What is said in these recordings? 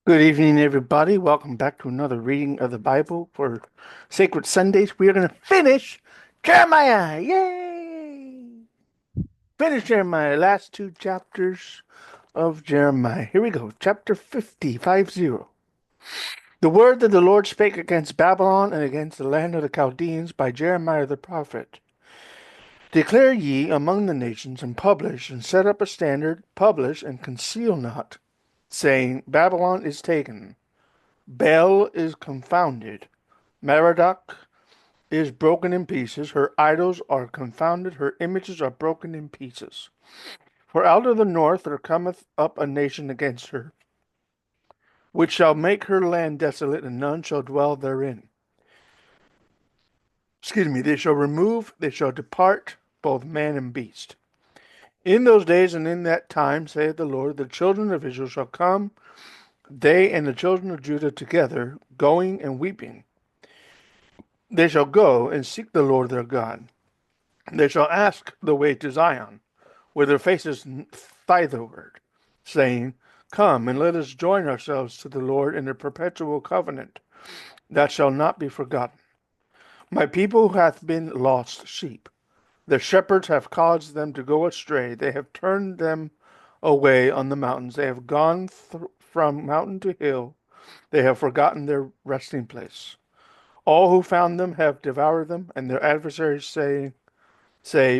Good evening, everybody. Welcome back to another reading of the Bible for Sacred Sundays. We are going to finish Jeremiah. Yay! Finish Jeremiah, last two chapters of Jeremiah. Here we go. Chapter 50, 50. The word that the Lord spake against Babylon and against the land of the Chaldeans by Jeremiah the prophet. Declare ye among the nations, and publish, and set up a standard, publish, and conceal not, saying, Babylon is taken. Bel is confounded. Merodach is broken in pieces. Her idols are confounded. Her images are broken in pieces. For out of the north there cometh up a nation against her, which shall make her land desolate, and none shall dwell therein. Excuse me, they shall depart, both man and beast. In those days and in that time, saith the Lord, the children of Israel shall come, they and the children of Judah together, going and weeping. They shall go and seek the Lord their God. They shall ask the way to Zion, with their faces thitherward, saying, Come, and let us join ourselves to the Lord in a perpetual covenant that shall not be forgotten. My people hath been lost sheep. The shepherds have caused them to go astray. They have turned them away on the mountains. They have gone from mountain to hill. They have forgotten their resting place. All who found them have devoured them, and their adversaries say,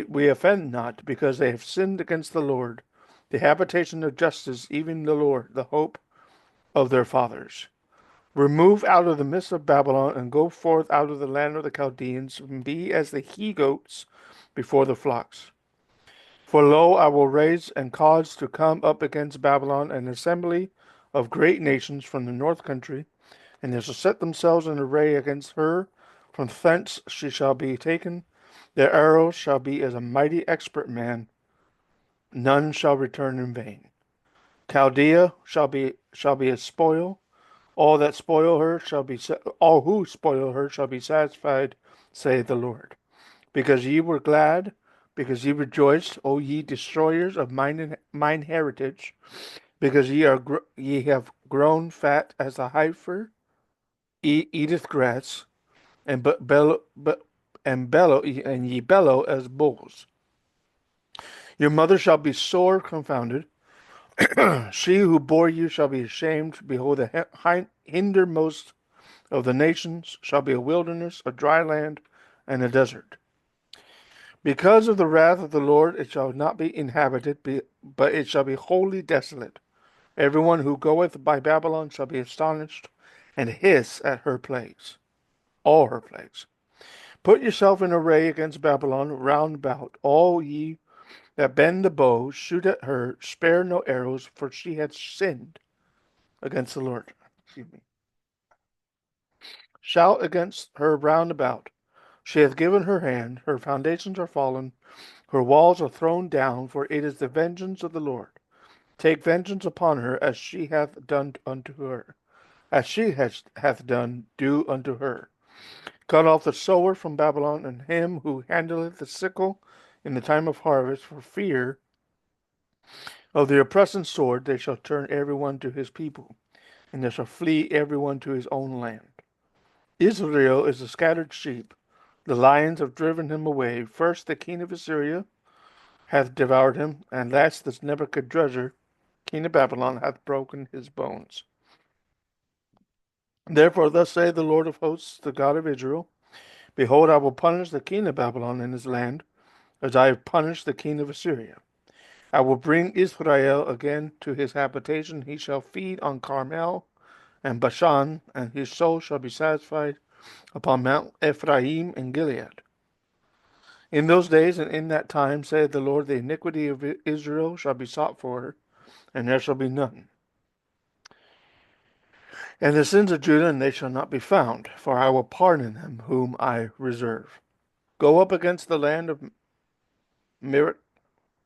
We offend not, because they have sinned against the Lord, the habitation of justice, even the Lord, the hope of their fathers. Remove out of the midst of Babylon, and go forth out of the land of the Chaldeans, and be as the he goats before the flocks. For lo, I will raise and cause to come up against Babylon an assembly of great nations from the north country, and they shall set themselves in array against her. From thence she shall be taken. Their arrows shall be as a mighty expert man. None shall return in vain. Chaldea shall be a spoil. All who spoil her shall be satisfied, saith the Lord. Because ye were glad, because ye rejoiced, O ye destroyers of mine heritage, because ye have grown fat as a heifer eateth grass, and but bellow but and bellow and ye bellow as bulls. Your mother shall be sore confounded. She who bore you shall be ashamed. Behold, the hindermost of the nations shall be a wilderness, a dry land, and a desert. Because of the wrath of the Lord, it shall not be inhabited, but it shall be wholly desolate. Everyone who goeth by Babylon shall be astonished, and hiss at her plagues, all her plagues. Put yourself in array against Babylon round about, all ye that bend the bow, shoot at her, spare no arrows, for she hath sinned against the Lord. Excuse me. Shout against her round about. She hath given her hand, her foundations are fallen, her walls are thrown down, for it is the vengeance of the Lord. Take vengeance upon her, as she hath done unto her. As she hath done, do unto her. Cut off the sower from Babylon, and him who handleth the sickle in the time of harvest, for fear of the oppressing sword. They shall turn every one to his people, and they shall flee every one to his own land. Israel is a scattered sheep. The lions have driven him away. First the king of Assyria hath devoured him, and last this Nebuchadrezzar, king of Babylon, hath broken his bones. Therefore thus saith the Lord of hosts, the God of Israel, Behold, I will punish the king of Babylon and his land, as I have punished the king of Assyria. I will bring Israel again to his habitation. He shall feed on Carmel and Bashan, and his soul shall be satisfied upon Mount Ephraim and Gilead. In those days and in that time, saith the Lord, the iniquity of Israel shall be sought for, and there shall be none. And the sins of Judah, and they shall not be found, for I will pardon them whom I reserve. Go up against the land of Mir-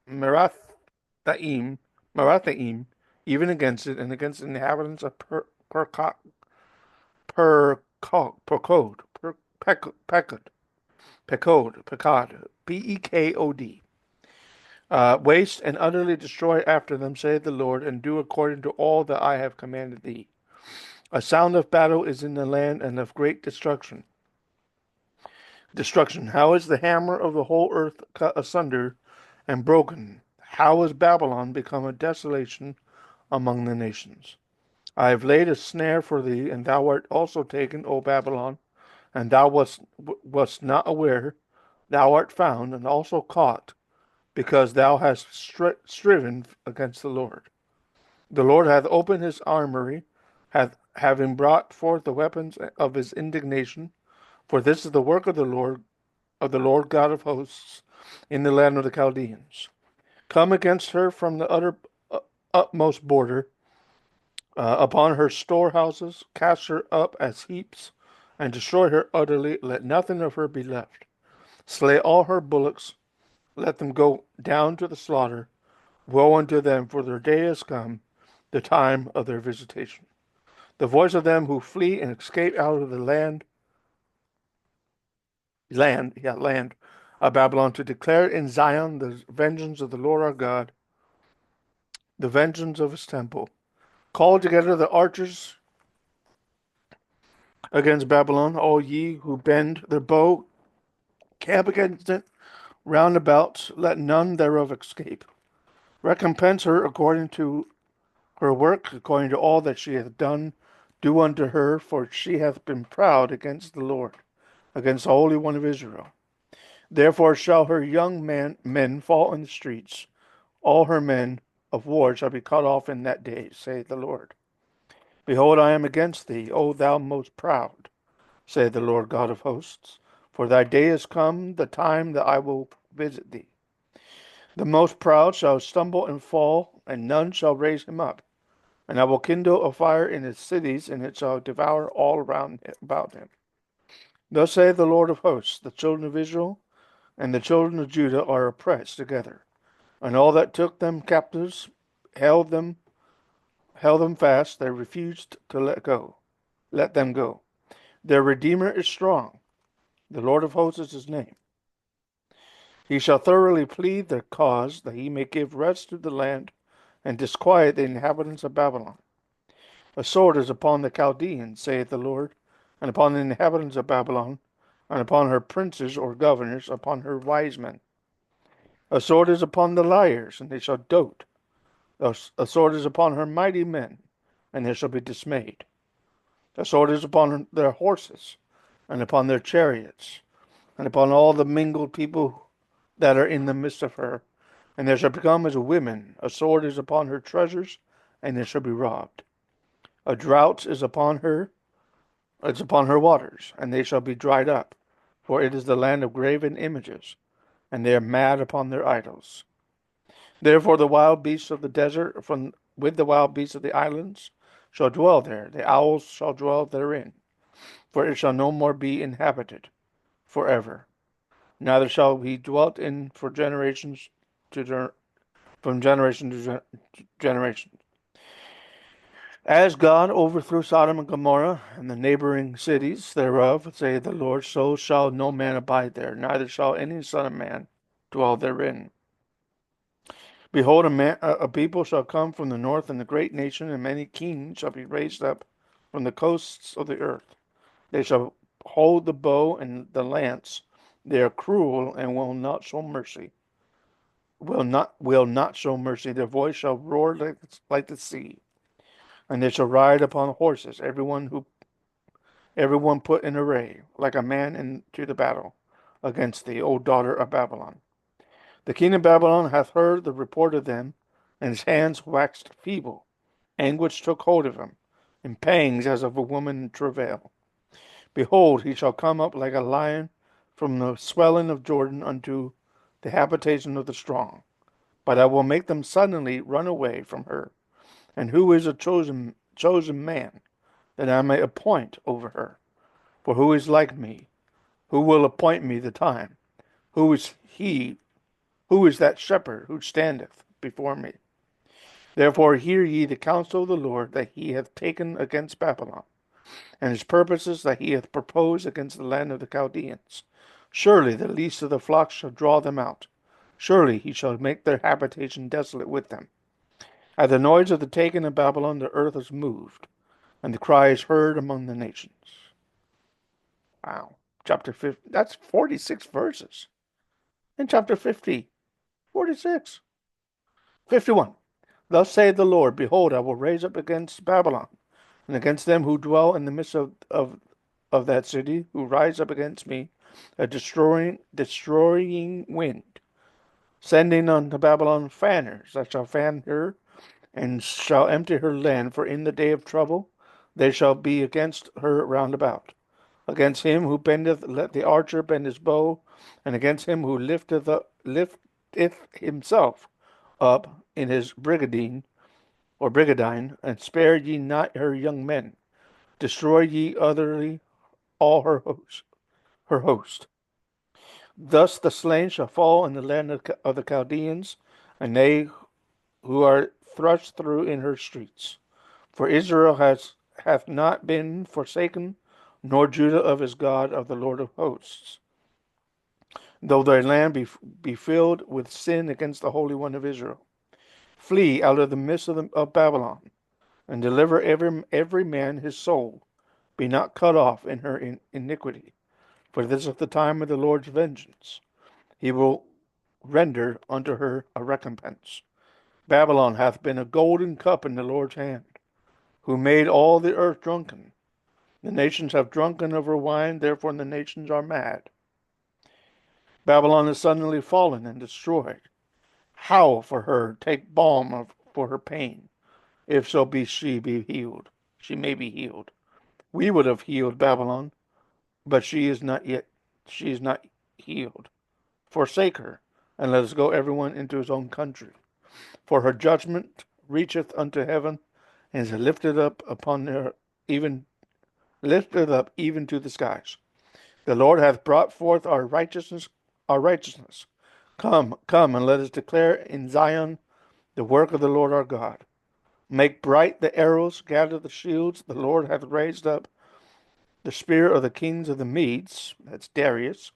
Merathaim, Merathaim, even against it, and against the inhabitants of Pekod, Pekod, waste and utterly destroy after them, saith the Lord, and do according to all that I have commanded thee. A sound of battle is in the land and of great destruction. Destruction. How is the hammer of the whole earth cut asunder and broken? How is Babylon become a desolation among the nations? I have laid a snare for thee, and thou art also taken, O Babylon, and thou wast not aware. Thou art found and also caught, because thou hast striven against the Lord. The Lord hath opened his armory, having brought forth the weapons of his indignation. For this is the work of the Lord God of hosts, in the land of the Chaldeans. Come against her from the utmost border, upon her storehouses, cast her up as heaps, and destroy her utterly. Let nothing of her be left. Slay all her bullocks, let them go down to the slaughter. Woe unto them, for their day is come, the time of their visitation. The voice of them who flee and escape out of the land of Babylon, to declare in Zion the vengeance of the Lord our God, the vengeance of his temple. Call together the archers against Babylon, all ye who bend their bow, camp against it round about, let none thereof escape. Recompense her according to her work, according to all that she hath done, do unto her, for she hath been proud against the Lord, against the Holy One of Israel. Therefore shall her young men fall in the streets, all her men of war shall be cut off in that day, saith the Lord. Behold, I am against thee, O thou most proud, saith the Lord God of hosts. For thy day is come, the time that I will visit thee. The most proud shall stumble and fall, and none shall raise him up. And I will kindle a fire in its cities, and it shall devour all around about him. Thus saith the Lord of hosts, the children of Israel and the children of Judah are oppressed together, and all that took them captives held them fast. They refused to let them go. Their Redeemer is strong. The Lord of hosts is his name. He shall thoroughly plead their cause, that he may give rest to the land and disquiet the inhabitants of Babylon. A sword is upon the Chaldeans, saith the Lord, and upon the inhabitants of Babylon, and upon her princes or governors, upon her wise men. A sword is upon the liars, and they shall dote. A sword is upon her mighty men, and they shall be dismayed. A sword is upon their horses, and upon their chariots, and upon all the mingled people that are in the midst of her, and they shall become as women. A sword is upon her treasures, and they shall be robbed. A drought is upon her waters, and they shall be dried up, for it is the land of graven images, and they are mad upon their idols. Therefore the wild beasts of the desert with the wild beasts of the islands shall dwell there, the owls shall dwell therein, for it shall no more be inhabited forever, neither shall be dwelt in for generations from generation to generation. As God overthrew Sodom and Gomorrah and the neighboring cities thereof, saith the Lord, so shall no man abide there, neither shall any son of man dwell therein. Behold, a people shall come from the north, and a great nation, and many kings shall be raised up from the coasts of the earth. They shall hold the bow and the lance. They are cruel and will not show mercy. Will not show mercy. Their voice shall roar like the sea, and they shall ride upon horses, everyone put in array, like a man into the battle against thee, O daughter of Babylon. The king of Babylon hath heard the report of them, and his hands waxed feeble. Anguish took hold of him, and pangs as of a woman in travail. Behold, he shall come up like a lion from the swelling of Jordan unto the habitation of the strong. But I will make them suddenly run away from her. And who is a chosen man, that I may appoint over her? For who is like me? Who will appoint me the time? Who is he? Who is that shepherd who standeth before me? Therefore hear ye the counsel of the Lord that he hath taken against Babylon, and his purposes that he hath proposed against the land of the Chaldeans. Surely the least of the flock shall draw them out. Surely he shall make their habitation desolate with them. At the noise of the taking of Babylon, the earth is moved. and the cry is heard among the nations. Wow. Chapter 50, that's 46 verses. In chapter 50, 46. 51. Thus saith the Lord, Behold, I will raise up against Babylon, and against them who dwell in the midst of that city, who rise up against me, a destroying wind, sending unto Babylon fanners that shall fan her, and shall empty her land, for in the day of trouble they shall be against her round about. Against him who bendeth, let the archer bend his bow, and against him who lifteth himself up in his brigadine, and spare ye not her young men. Destroy ye utterly all her host. Thus the slain shall fall in the land of the Chaldeans, and they who are thrust through in her streets. For Israel hath not been forsaken, nor Judah of his God, of the Lord of hosts. Though their land be filled with sin against the Holy One of Israel. Flee out of the midst of Babylon, and deliver every man his soul. Be not cut off in her iniquity. For this is the time of the Lord's vengeance. He will render unto her a recompense. Babylon hath been a golden cup in the Lord's hand, who made all the earth drunken. The nations have drunken of her wine, therefore the nations are mad. Babylon is suddenly fallen and destroyed. Howl for her, take balm for her pain, if so be she be healed. She may be healed. We would have healed Babylon, but she is not healed. Forsake her, and let us go everyone into his own country. For her judgment reacheth unto heaven, and is lifted up even to the skies. The Lord hath brought forth our righteousness. Come, and let us declare in Zion the work of the Lord our God. Make bright the arrows, gather the shields. The Lord hath raised up the spear of the kings of the Medes, that's Darius,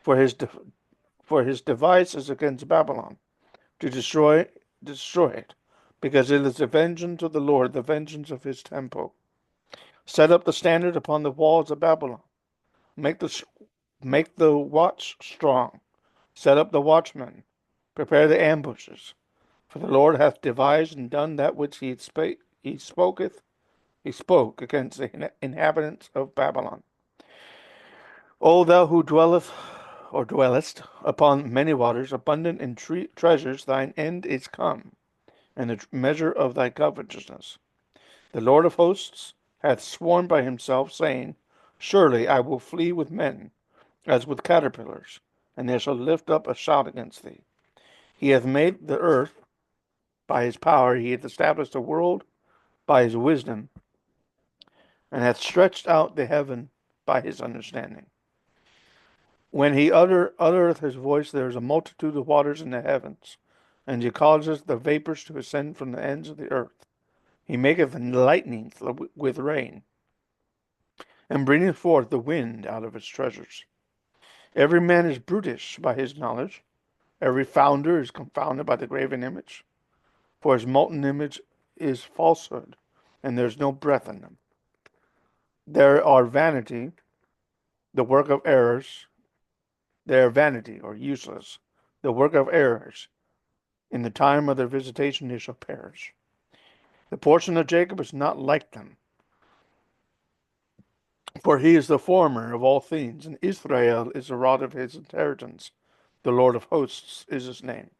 for his device is against Babylon, to destroy it, because it is the vengeance of the Lord, the vengeance of his temple. Set up the standard upon the walls of Babylon. Make the watch strong. Set up the watchmen. Prepare the ambushes. For the Lord hath devised and done that which he spoke against the inhabitants of Babylon. O thou who dwellest upon many waters, abundant in treasures, thine end is come, and the measure of thy covetousness. The Lord of hosts hath sworn by himself, saying, Surely I will flee with men, as with caterpillars, and they shall lift up a shout against thee. He hath made the earth by his power, he hath established the world by his wisdom, and hath stretched out the heaven by his understanding. When he uttereth his voice, there is a multitude of waters in the heavens, and he causeth the vapors to ascend from the ends of the earth. He maketh lightning with rain, and bringeth forth the wind out of his treasures. Every man is brutish by his knowledge. Every founder is confounded by the graven image. For his molten image is falsehood, and there is no breath in them. There are vanity, the work of errors. They are vanity, or useless, the work of errors. In the time of their visitation they shall perish. The portion of Jacob is not like them, for he is the former of all things, and Israel is the rod of his inheritance. The Lord of hosts is his name.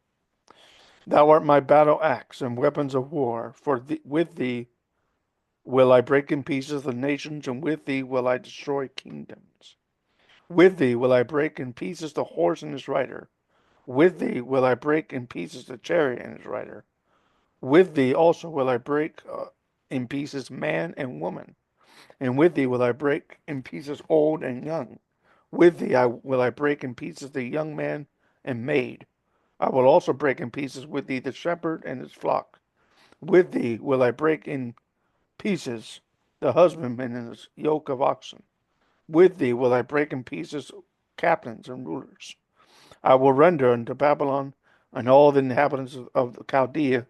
Thou art my battle axe and weapons of war, for with thee will I break in pieces the nations, and with thee will I destroy kingdoms. With thee will I break in pieces the horse and his rider. With thee will I break in pieces the chariot and his rider. With thee also will I break in pieces man and woman. And with thee will I break in pieces old and young. With thee will I break in pieces the young man and maid. I will also break in pieces with thee the shepherd and his flock. With thee will I break in pieces the husbandman and his yoke of oxen. With thee will I break in pieces captains and rulers. I will render unto Babylon and all the inhabitants of Chaldea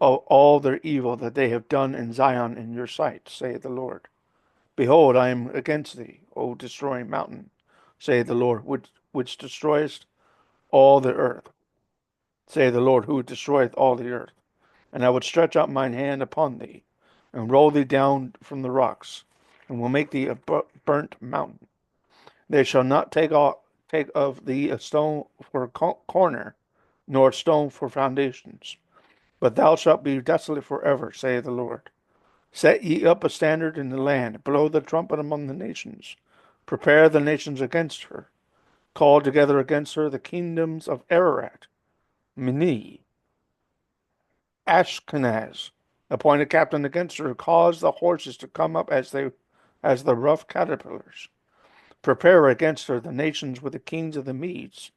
of all their evil that they have done in Zion in your sight, saith the Lord. Behold, I am against thee, O destroying mountain, saith the Lord, which destroyest all the earth, saith the Lord, who destroyeth all the earth. And I would stretch out mine hand upon thee, and roll thee down from the rocks, and will make thee a burnt mountain. They shall not take of thee a stone for a corner, nor a stone for foundations. But thou shalt be desolate forever, saith the Lord. Set ye up a standard in the land, blow the trumpet among the nations. Prepare the nations against her. Call together against her the kingdoms of Ararat, Mini, Ashkenaz. Appoint a captain against her. Cause the horses to come up as the rough caterpillars. Prepare against her the nations with the kings of the Medes.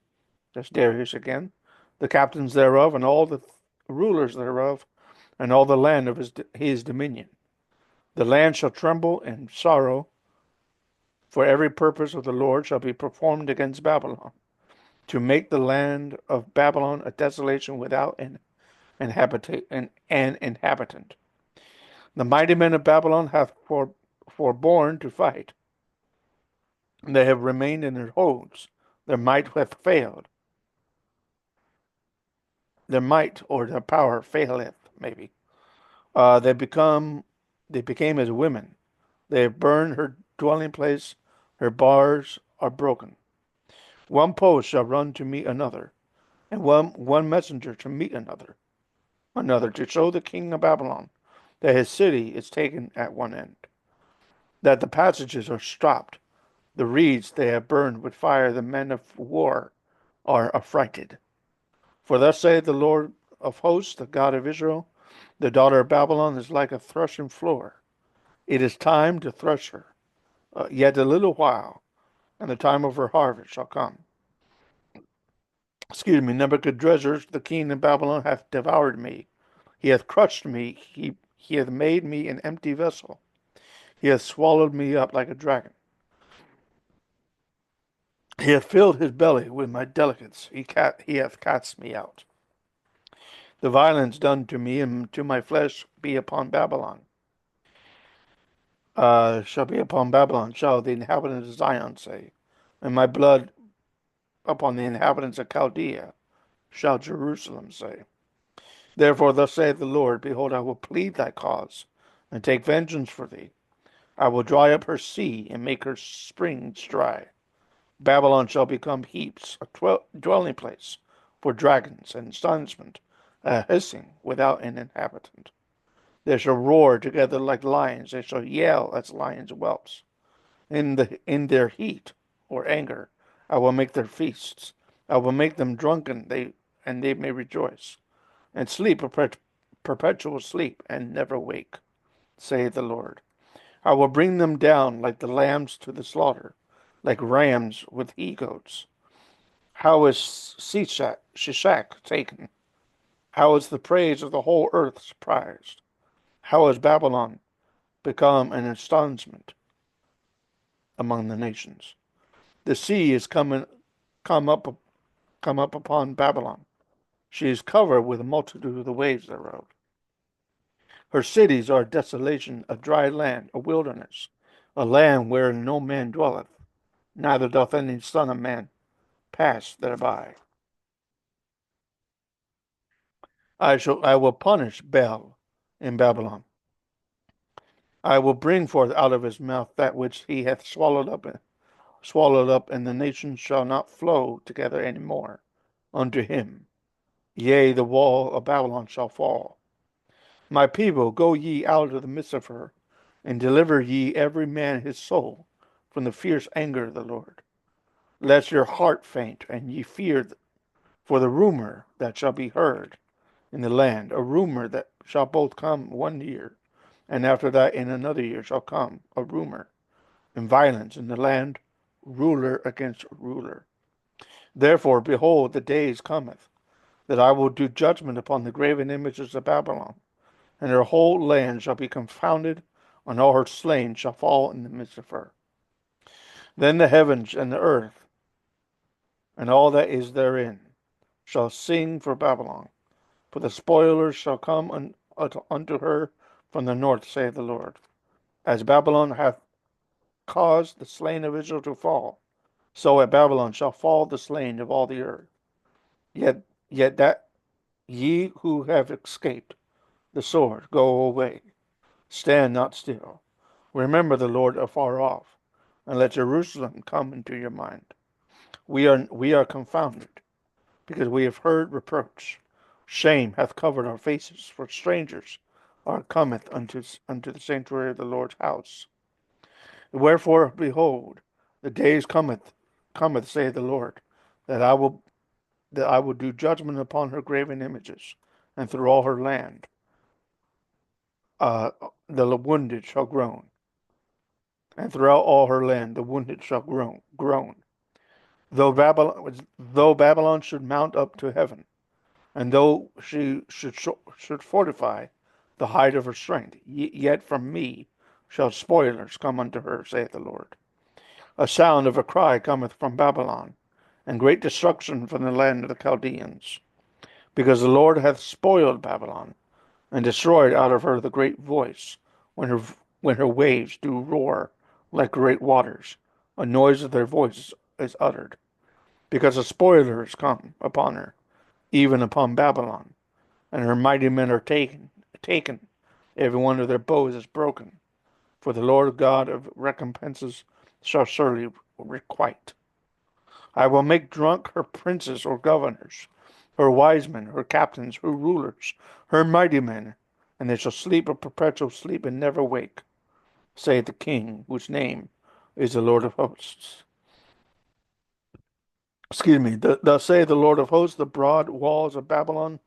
That's Darius again. The captains thereof, and all the rulers thereof, and all the land of his dominion. The land shall tremble in sorrow, for every purpose of the Lord shall be performed against Babylon, to make the land of Babylon a desolation without an inhabitant. The mighty men of Babylon hath forborne to fight. They have remained in their homes. Their might hath failed. Their might or their power faileth, maybe. They became as women. They have burned her dwelling place. Her bars are broken. One post shall run to meet another, and one messenger to meet another to show the king of Babylon that his city is taken at one end, that the passages are stopped, the reeds they have burned with fire, the men of war are affrighted. For thus saith the Lord of hosts, the God of Israel, the daughter of Babylon is like a threshing floor. It is time to thresh her, yet a little while, and the time of her harvest shall come. Nebuchadrezzar, the king of Babylon, hath devoured me. He hath crushed me. He hath made me an empty vessel. He hath swallowed me up like a dragon. He hath filled his belly with my delicates. He hath cast me out. The violence done to me and to my flesh be upon Babylon. Shall be upon Babylon, shall the inhabitants of Zion say, and my blood upon the inhabitants of Chaldea, shall Jerusalem say. Therefore thus saith the Lord, behold, I will plead thy cause, and take vengeance for thee. I will dry up her sea, and make her springs dry. Babylon shall become heaps, a dwelling place for dragons, and astonishment, a hissing without an inhabitant. They shall roar together like lions, they shall yell as lions' whelps. In their heat or anger, I will make their feasts. I will make them drunken, and they may rejoice, and sleep a perpetual sleep, and never wake, saith the Lord. I will bring them down like the lambs to the slaughter, like rams with he-goats. How is Shishak taken? How is the praise of the whole earth surprised? How has Babylon become an astonishment among the nations? The sea is come up upon Babylon. She is covered with a multitude of the waves thereof. Her cities are a desolation, a dry land, a wilderness, a land wherein no man dwelleth, neither doth any son of man pass thereby. I will punish Bel in Babylon. I will bring forth out of his mouth that which he hath swallowed up, and the nations shall not flow together any more unto him. Yea, the wall of Babylon shall fall. My people, go ye out of the midst of her, and deliver ye every man his soul from the fierce anger of the Lord. Lest your heart faint, and ye fear for the rumor that shall be heard in the land, a rumor that shall both come 1 year, and after that in another year shall come a rumor, and violence in the land, ruler against ruler. Therefore, behold, the days cometh, that I will do judgment upon the graven images of Babylon, and her whole land shall be confounded, and all her slain shall fall in the midst of her. Then the heavens and the earth, and all that is therein, shall sing for Babylon, for the spoilers shall come unto her from the north, saith the Lord. As Babylon hath caused the slain of Israel to fall, so at Babylon shall fall the slain of all the earth. Yet that ye who have escaped the sword, go away. Stand not still. Remember the Lord afar off, and let Jerusalem come into your mind. We are confounded, because we have heard reproach. Shame hath covered our faces, for strangers are cometh unto the sanctuary of the Lord's house. Wherefore, behold, the days cometh, saith the Lord, that I will do judgment upon her graven images, and through all her land the wounded shall groan, and throughout all her land the wounded shall groan. Though Babylon should mount up to heaven, and though she should fortify the height of her strength, yet from me shall spoilers come unto her, saith the Lord. A sound of a cry cometh from Babylon, and great destruction from the land of the Chaldeans, because the Lord hath spoiled Babylon, and destroyed out of her the great voice, when her waves do roar like great waters, a noise of their voice is uttered. Because a spoiler is come upon her, even upon Babylon, and her mighty men are taken, every one of their bows is broken. For the Lord God of recompenses shall surely requite. I will make drunk her princes or governors, her wise men, her captains, her rulers, her mighty men, and they shall sleep a perpetual sleep and never wake, saith the King, whose name is the Lord of hosts. Excuse me. Thus saith the Lord of hosts, the broad walls of Babylon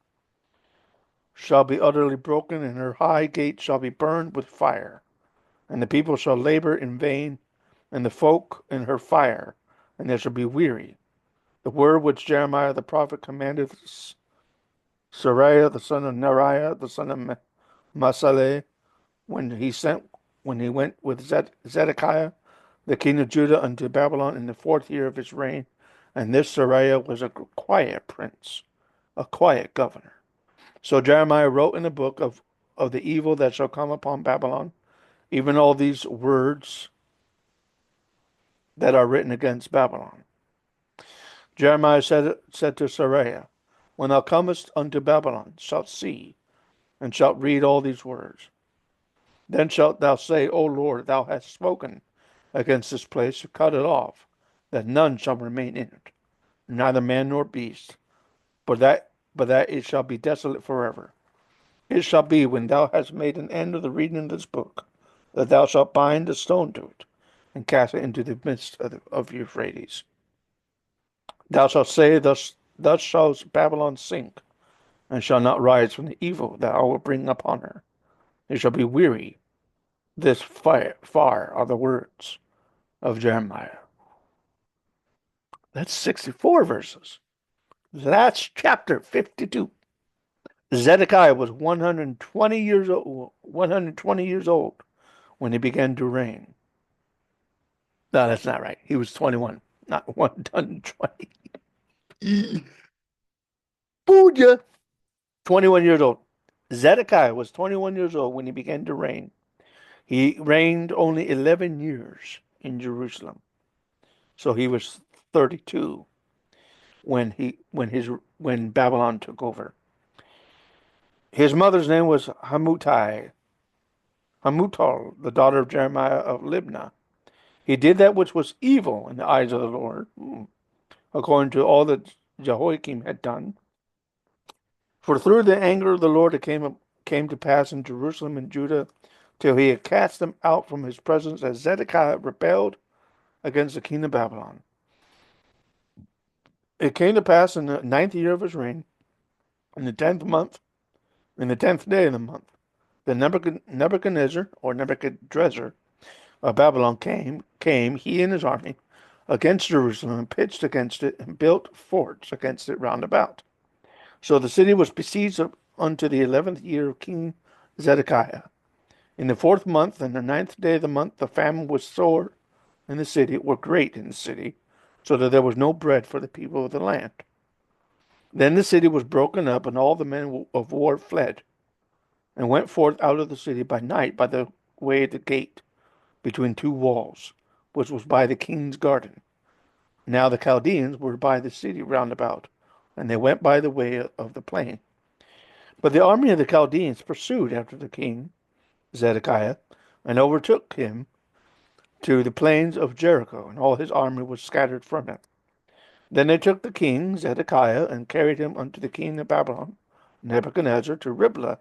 shall be utterly broken, and her high gates shall be burned with fire. And the people shall labor in vain, and the folk in her fire, and they shall be weary. The word which Jeremiah the prophet commanded Seraiah the son of Neriah, the son of Masaleh, when he went with Zedekiah, the king of Judah, unto Babylon in the 4th year of his reign. And this Seraiah was a quiet prince, a quiet governor. So Jeremiah wrote in the book of the evil that shall come upon Babylon, even all these words that are written against Babylon. Jeremiah said to Seraiah, when thou comest unto Babylon, shalt see, and shalt read all these words. Then shalt thou say, O Lord, thou hast spoken against this place to cut it off, that none shall remain in it, neither man nor beast, but that it shall be desolate forever. It shall be, when thou hast made an end of the reading of this book, that thou shalt bind a stone to it, and cast it into the midst of Euphrates. Thou shalt say, thus shall Babylon sink, and shall not rise from the evil that I will bring upon her. It shall be weary. This far are the words of Jeremiah. That's 64 verses. That's chapter 52. Zedekiah was 120 years old. 120 years old when he began to reign. No, that's not right. He was 21, not 120. Fooled you. 21 years old. Zedekiah was 21 years old when he began to reign. He reigned only 11 years in Jerusalem. So he was 32 when Babylon took over. His mother's name was Hamutal, the daughter of Jeremiah of Libnah. He did that which was evil in the eyes of the Lord, according to all that Jehoiakim had done. For through the anger of the Lord it came to pass in Jerusalem and Judah, till he had cast them out from his presence, as Zedekiah rebelled against the king of Babylon. It came to pass in the 9th year of his reign, in the 10th month, in the 10th day of the month, that Nebuchadnezzar of Babylon came, he and his army, against Jerusalem, and pitched against it, and built forts against it round about. So the city was besieged unto the 11th year of King Zedekiah. In the 4th month, and the 9th day of the month, the famine was sore in the city, or great in the city, so that there was no bread for the people of the land. Then the city was broken up, and all the men of war fled, and went forth out of the city by night by the way of the gate between two walls, which was by the king's garden. Now the Chaldeans were by the city round about, and they went by the way of the plain. But the army of the Chaldeans pursued after the king Zedekiah, and overtook him to the plains of Jericho, and all his army was scattered from him. Then they took the king Zedekiah, and carried him unto the king of Babylon, Nebuchadnezzar, to Riblah,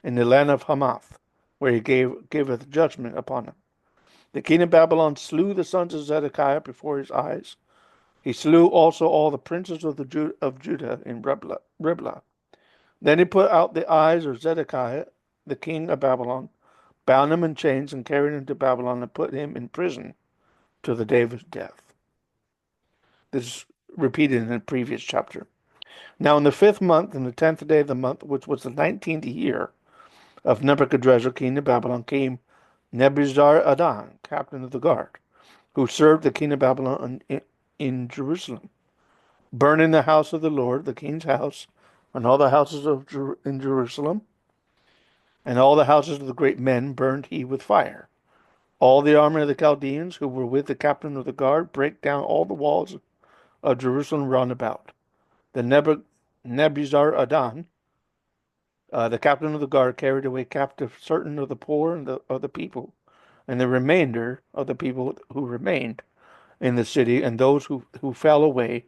in the land of Hamath, where he giveth judgment upon him. The king of Babylon slew the sons of Zedekiah before his eyes. He slew also all the princes of Judah in Riblah. Then he put out the eyes of Zedekiah, the king of Babylon, bound him in chains, and carried him to Babylon, and put him in prison till the day of his death. This is repeated in the previous chapter. Now in the 5th month, in the 10th day of the month, which was the 19th year of Nebuchadnezzar, king of Babylon, came Nebuzaradan, captain of the guard, who served the king of Babylon in Jerusalem, burning the house of the Lord, the king's house, and all the houses in Jerusalem, and all the houses of the great men burned he with fire. All the army of the Chaldeans who were with the captain of the guard brake down all the walls of Jerusalem round about. The Nebuzaradan, the captain of the guard, carried away captive certain of the poor and of the people, and the remainder of the people who remained in the city, and those who fell away,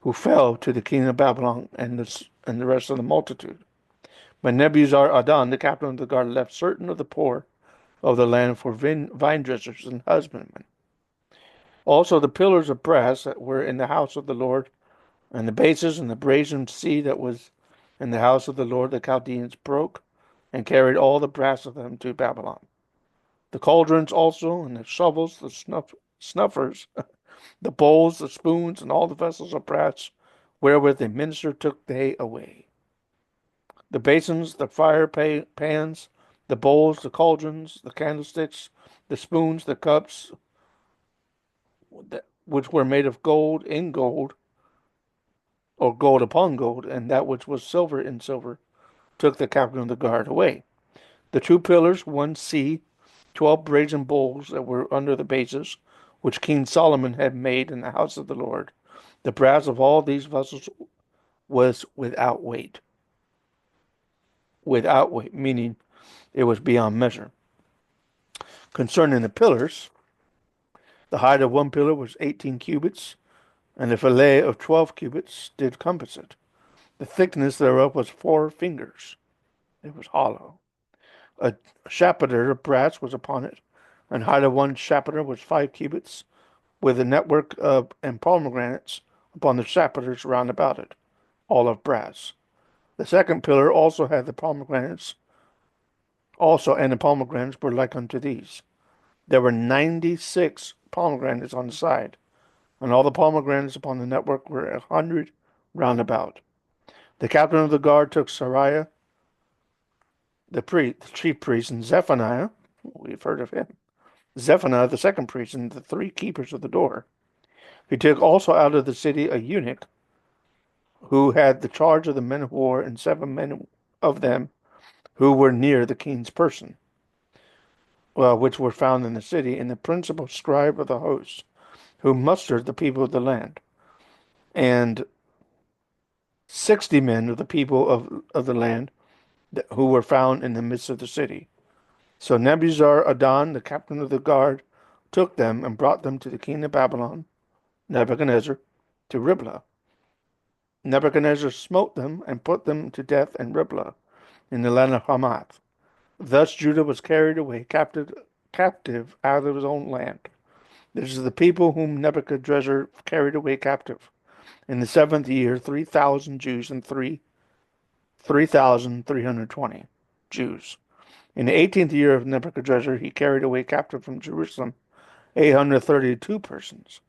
who fell to the king of Babylon, and the rest of the multitude. But Nebuzaradan, the captain of the guard, left certain of the poor of the land for vine dressers and husbandmen. Also the pillars of brass that were in the house of the Lord, and the bases and the brazen sea that was in the house of the Lord, the Chaldeans broke, and carried all the brass of them to Babylon. The cauldrons also, and the shovels, the snuffers, the bowls, the spoons, and all the vessels of brass, wherewith the minister took they away. The basins, the fire pans, the bowls, the cauldrons, the candlesticks, the spoons, the cups, which were made of gold in gold, or gold upon gold, and that which was silver in silver, took the captain of the guard away. The 2 pillars, 1 sea, 12 brazen bowls that were under the bases, which King Solomon had made in the house of the Lord. The brass of all these vessels was without weight. Without weight, meaning it was beyond measure. Concerning the pillars, the height of one pillar was 18 cubits, and the fillet of 12 cubits did compass it. The thickness thereof was 4 fingers. It was hollow. A chapiter of brass was upon it, and height of one chapiter was 5 cubits, with a network and pomegranates upon the chapiters round about it, all of brass. The second pillar also had the pomegranates, and the pomegranates were like unto these. There were 96 pomegranates on the side, and all the pomegranates upon the network were 100 round about. The captain of the guard took Sariah, the chief priest, and Zephaniah, we've heard of him, Zephaniah, the second priest, and the 3 keepers of the door. He took also out of the city a eunuch, who had the charge of the men of war, and 7 men of them who were near the king's person, which were found in the city, and the principal scribe of the host, who mustered the people of the land, and 60 men of the people of the land who were found in the midst of the city. So Nebuzaradan, the captain of the guard, took them and brought them to the king of Babylon, Nebuchadnezzar, to Riblah. Nebuchadnezzar smote them and put them to death in Riblah, in the land of Hamath. Thus Judah was carried away captive out of his own land. This is the people whom Nebuchadnezzar carried away captive. In the 7th year, 3,000 Jews, and 3,320 Jews. In the 18th year of Nebuchadnezzar, he carried away captive from Jerusalem 832 persons.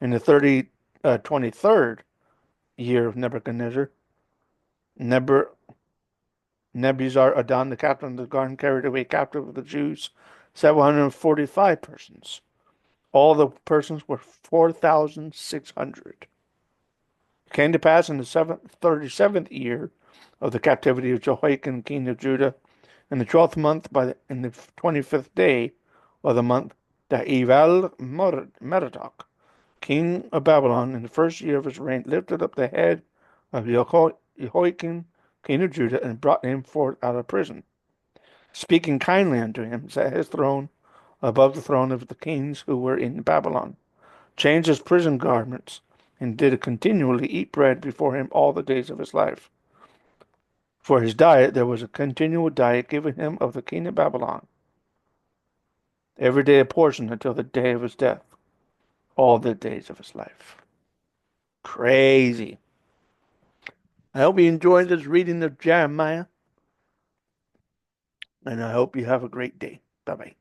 In the 23rd year of Nebuchadnezzar, Nebuzaradan, the captain of the guard, carried away captive of the Jews 745 persons. All the persons were 4,600. It came to pass in the 37th year of the captivity of Jehoiakim, king of Judah, in the 12th month, in the 25th day of the month, that Evil Merodach, king of Babylon, in the first year of his reign, lifted up the head of Jehoiakim, king of Judah, and brought him forth out of prison, speaking kindly unto him, set his throne above the throne of the kings who were in Babylon, changed his prison garments, and did continually eat bread before him all the days of his life. For his diet there was a continual diet given him of the king of Babylon, every day a portion until the day of his death, all the days of his life. Crazy. I hope you enjoyed this reading of Jeremiah, and I hope you have a great day. Bye-bye.